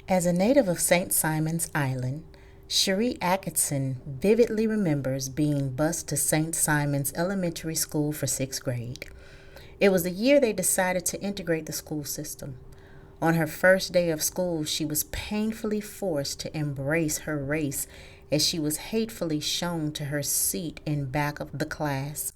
As a native of St. Simon's Island, Cherie Atkinson vividly remembers being bused to St. Simon's Elementary School for sixth grade. It was the year they decided to integrate the school system. On her first day of school, she was painfully forced to embrace her race as she was hatefully shown to her seat in back of the class.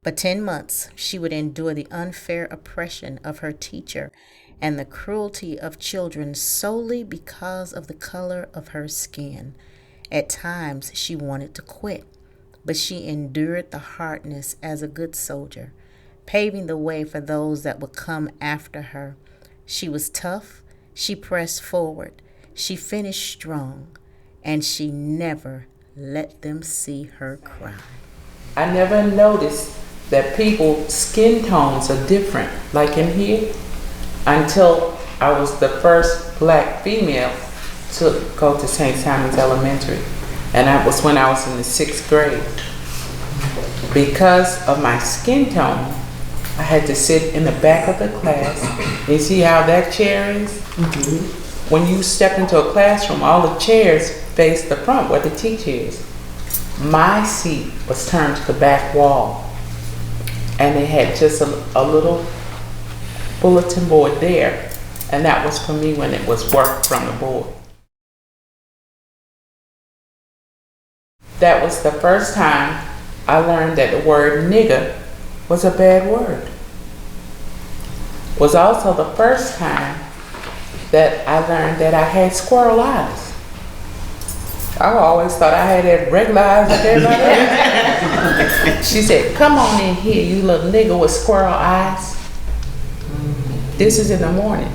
For 10 months, she would endure the unfair oppression of her teacher and the cruelty of children solely because of the color of her skin. At times, she wanted to quit, but she endured the hardness as a good soldier, paving the way for those that would come after her. She was tough, she pressed forward, she finished strong, and she never let them see her cry. I never noticed that people's skin tones are different, like in here, until I was the first black female to go to St. Simon's Elementary. And that was when I was in the sixth grade. Because of my skin tone, I had to sit in the back of the class. You see how that chair is? Mm-hmm. When you step into a classroom, all the chairs face the front where the teacher is. My seat was turned to the back wall. And they had just a little bulletin board there. And that was for me when it was work from the board. That was the first time I learned that the word nigger was a bad word. Was also the first time that I learned that I had squirrel eyes. I always thought I had that regular eyes like everybody else. She said, "Come on in here, you little nigger with squirrel eyes." This is in the morning.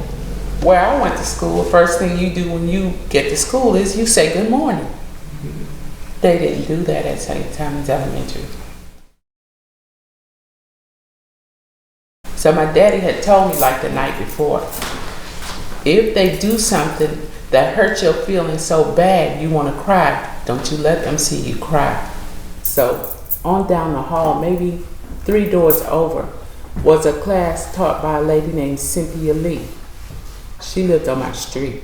Where I went to school, first thing you do when you get to school is you say good morning. They didn't do that at St. Simon's Elementary. So my daddy had told me like the night before, if they do something that hurts your feelings so bad you want to cry, don't you let them see you cry. So on down the hall, maybe 3 doors over, was a class taught by a lady named Cynthia Lee. She lived on my street.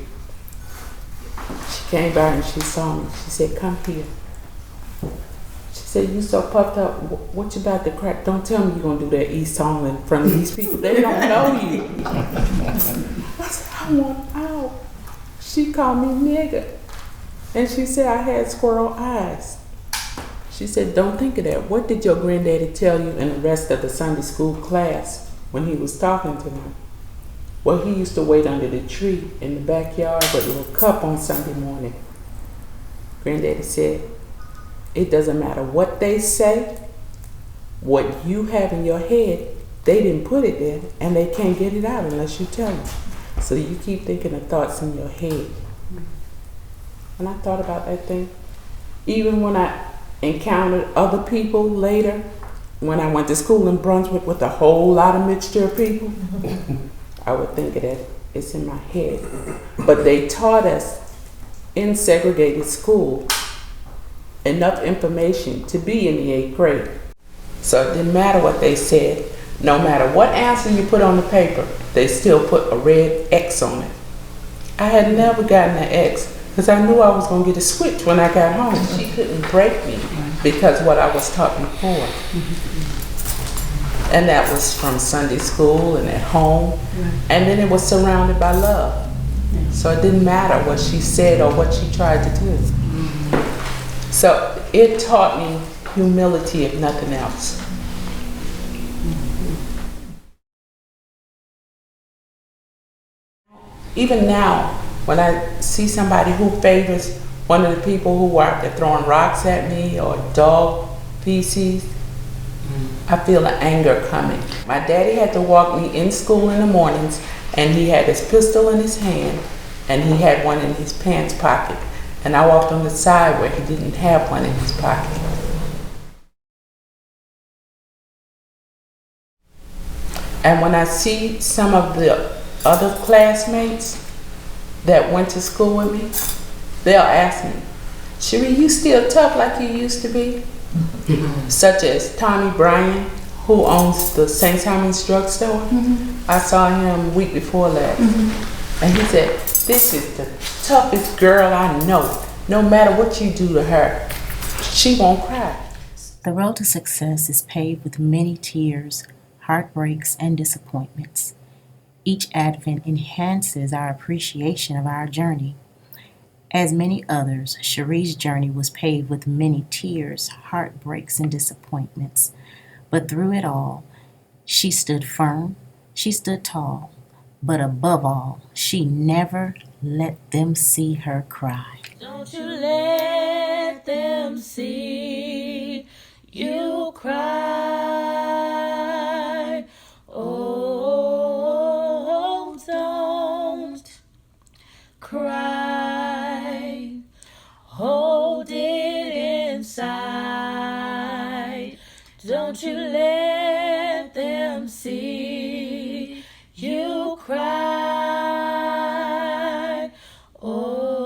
She came by and she saw me. She said, "Come here." She said, "You so puffed up, what you about to crack? Don't tell me you're going to do that East song in front of these people. They don't know you." I said, "I want out." She called me nigger. And she said I had squirrel eyes. She said, "Don't think of that. What did your granddaddy tell you in the rest of the Sunday school class when he was talking to me?" Well, he used to wait under the tree in the backyard with a little cup on Sunday morning. Granddaddy said, "It doesn't matter what they say, what you have in your head, they didn't put it there and they can't get it out unless you tell them. So you keep thinking of thoughts in your head." And I thought about that thing. Even when I encountered other people later, when I went to school in Brunswick with a whole lot of mixture of people, I would think of that. It's in my head. But they taught us in segregated school enough information to be in the 8th grade. So it didn't matter what they said. No matter what answer you put on the paper, they still put a red X on it. I had never gotten an X because I knew I was going to get a switch when I got home. She couldn't break me because what I was taught before. And that was from Sunday school and at home. And then it was surrounded by love. So it didn't matter what she said or what she tried to do. So it taught me humility if nothing else. Even now, when I see somebody who favors one of the people who are out there throwing rocks at me or dog feces, I feel the anger coming. My daddy had to walk me in school in the mornings, and he had his pistol in his hand, and he had one in his pants pocket. And I walked on the side where he didn't have one in his pocket. And when I see some of the other classmates that went to school with me, they'll ask me, "Cherie, you still tough like you used to be?" Such as Tommy Bryan, who owns the St. Simon's drugstore. I saw him week before last. And he said, this is the toughest girl I know. No matter what you do to her, she won't cry. The road to success is paved with many tears, heartbreaks, and disappointments. Each advent enhances our appreciation of our journey. As many others, Cherie's journey was paved with many tears, heartbreaks, and disappointments. But through it all, she stood firm, she stood tall, but above all, she never let them see her cry. Don't you let them see you cry. Oh, don't cry. Hold it inside. Don't you let them see you cry. Oh.